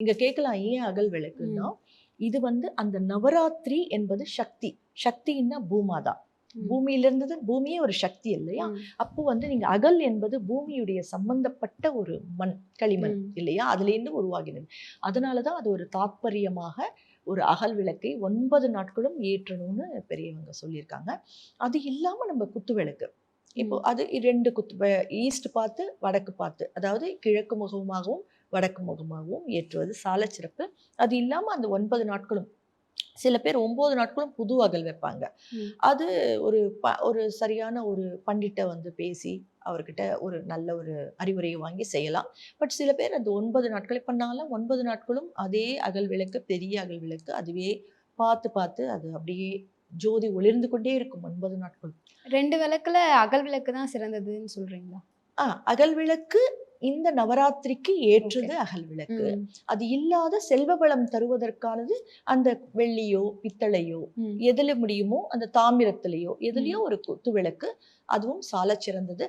இங்க கேட்கலாம் ஏன் அகல் விளக்குன்னா, இது அந்த நவராத்திரி என்பது சக்தி. சக்தின்னா பூமாதா. பூமியிலிருந்தது பூமியே ஒரு சக்தி இல்லையா? அப்போ நீங்க அகல் என்பது பூமியுடைய சம்பந்தப்பட்ட ஒரு மண், களிமண் இல்லையா? அதுலேருந்து உருவாகினது. அதனால தான் அது ஒரு தாத்பரியமாக ஒரு அகல் விளக்கை 9 நாட்களும் ஏற்றணும்னு பெரியவங்க சொல்லியிருக்காங்க. அது இல்லாம நம்ம குத்து விளக்கு. இப்போ அது 2 ஈஸ்ட் பார்த்து, வடக்கு பார்த்து, அதாவது கிழக்கு முகமாகவும், வடக்கு முகமாகவும் ஏற்றுவது சாலச் சிறப்பு. அது இல்லாம அந்த 9 நாட்களும் சில பேர் 9 நாட்களும் புது அகல் வைப்பாங்க. அது ஒரு சரியான ஒரு பண்டிட்ட பேசி, அவர்கிட்ட ஒரு நல்ல ஒரு அறிவுரையை வாங்கி செய்யலாம். பட் சில பேர் அந்த 9 நாட்கள் இப்ப நான்லாம் 9 நாட்களும் அதே அகல் விளக்கு, பெரிய அகல் விளக்கு, அதுவே பார்த்து பார்த்து அது அப்படியே ஜோதி ஒளிர்ந்து கொண்டே இருக்கும் 9 நாட்களும். 2 விளக்குல அகல் விளக்கு தான் சிறந்ததுன்னு சொல்றீங்களா? அகல் விளக்கு இந்த நவராத்திரிக்கு ஏற்றது அகல் விளக்கு. அது இல்லாத செல்வ வளம் தருவதற்கானது அந்த வெள்ளியோ, பித்தளையோ, எதுல முடியுமோ அந்த தாமிரத்திலேயோ, எதுலயோ ஒரு குத்து விளக்கு. அதுவும் சாலச் சிறந்தது.